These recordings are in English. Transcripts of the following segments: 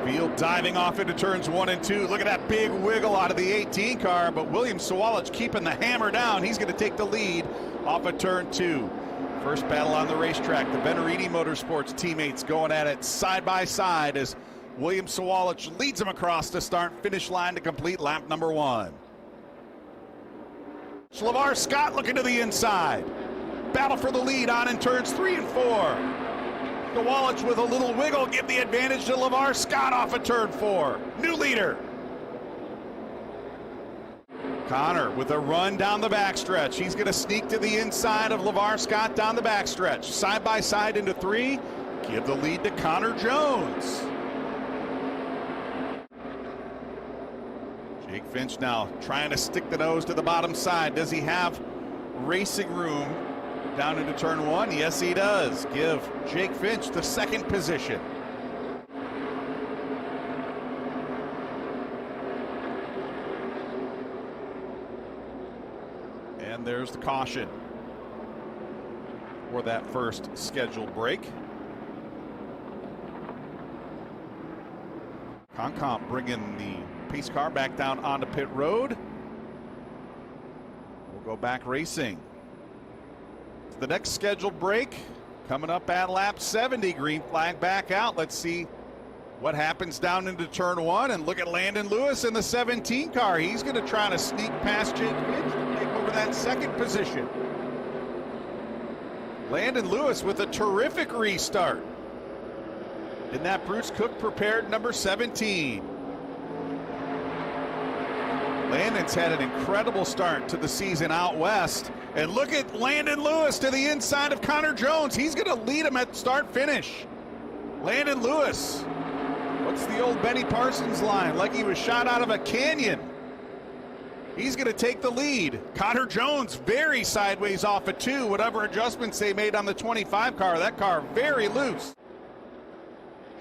Field diving off into turns 1 and 2. Look at that big wiggle out of the 18 car, but William Sawalich keeping the hammer down. He's going to take the lead off of turn 2. First battle on the racetrack. The Benarini Motorsports teammates going at it side by side as William Sawalich leads him across the start-finish line to complete lap number 1. LeVar Scott looking to the inside. Battle for the lead on in turns 3 and 4. Sawalich with a little wiggle, give the advantage to LeVar Scott off of turn 4. New leader. Connor with a run down the backstretch. He's going to sneak to the inside of LeVar Scott down the backstretch. Side by side into 3. Give the lead to Connor Jones. Jake Finch now trying to stick the nose to the bottom side. Does he have racing room down into turn 1? Yes, he does. Give Jake Finch the second position. And there's the caution for that first scheduled break. Concomp bringing the pace car back down onto pit road. We'll go back racing. The next scheduled break coming up at lap 70. Green flag back out. Let's see what happens down into turn 1. And look at Landon Lewis in the 17 car. He's going to try to sneak past Jake Finch to take over that second position. Landon Lewis with a terrific restart in that Bruce Cook prepared number 17. Landon's had an incredible start to the season out west. And look at Landon Lewis to the inside of Connor Jones. He's going to lead him at start finish. Landon Lewis. What's the old Benny Parsons line? Like he was shot out of a canyon. He's going to take the lead. Connor Jones very sideways off of 2. Whatever adjustments they made on the 25 car. That car very loose.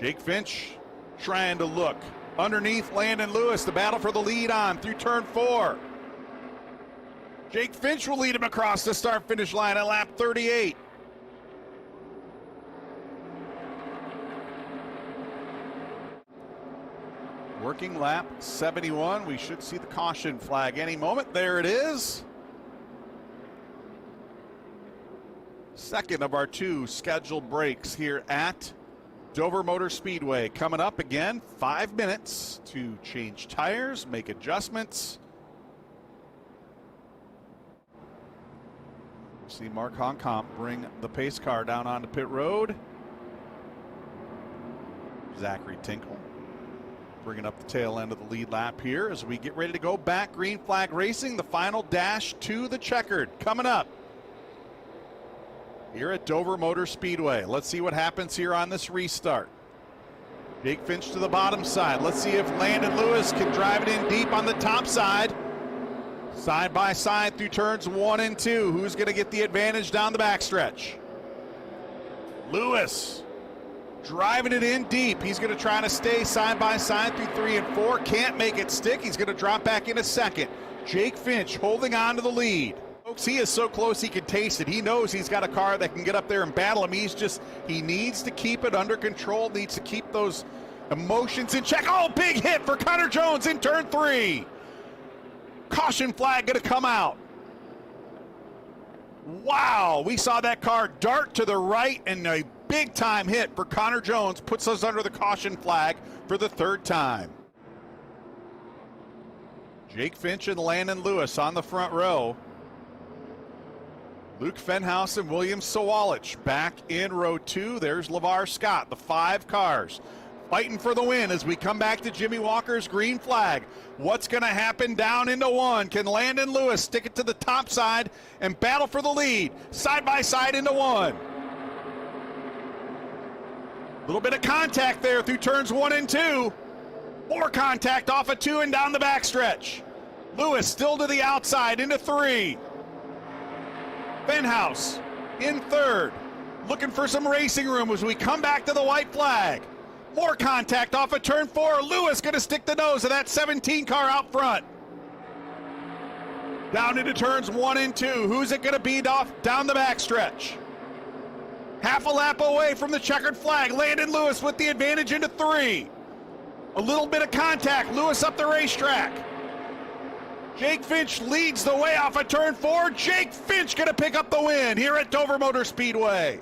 Jake Finch trying to look underneath Landon Lewis. The battle for the lead on through turn 4. Jake Finch will lead him across the start-finish line at lap 38. Working lap 71. We should see the caution flag any moment. There it is. Second of our 2 scheduled breaks here at Dover Motor Speedway. Coming up again, 5 minutes to change tires, make adjustments. See Mark Honcomp bring the pace car down onto pit road. Zachary Tinkle bringing up the tail end of the lead lap here as we get ready to go back. Green flag racing, the final dash to the checkered coming up here at Dover Motor Speedway. Let's see what happens here on this restart. Jake Finch to the bottom side. Let's see if Landon Lewis can drive it in deep on the top side. Side by side through turns 1 and 2. Who's going to get the advantage down the backstretch? Lewis driving it in deep. He's going to try to stay side by side through 3 and 4. Can't make it stick. He's going to drop back in a second. Jake Finch holding on to the lead. Folks, he is so close he can taste it. He knows he's got a car that can get up there and battle him. He needs to keep it under control, needs to keep those emotions in check. Oh, big hit for Connor Jones in turn 3. Caution flag going to come out. Wow, we saw that car dart to the right, and a big time hit for Connor Jones puts us under the caution flag for the 3rd time. Jake Finch and Landon Lewis on the front row. Luke Fenhouse and William Sawalich back in row 2. There's LeVar Scott, the 5 cars fighting for the win as we come back to Jimmy Walker's green flag. What's going to happen down into 1? Can Landon Lewis stick it to the top side and battle for the lead? Side by side into 1. A little bit of contact there through turns 1 and 2. More contact off of 2 and down the backstretch. Lewis still to the outside into 3. Fenhouse in 3rd. Looking for some racing room as we come back to the white flag. More contact off of turn 4. Lewis going to stick the nose of that 17 car out front. Down into turns 1 and 2. Who's it going to beat off down the backstretch? Half a lap away from the checkered flag. Landon Lewis with the advantage into 3. A little bit of contact. Lewis up the racetrack. Jake Finch leads the way off of turn 4. Jake Finch going to pick up the win here at Dover Motor Speedway.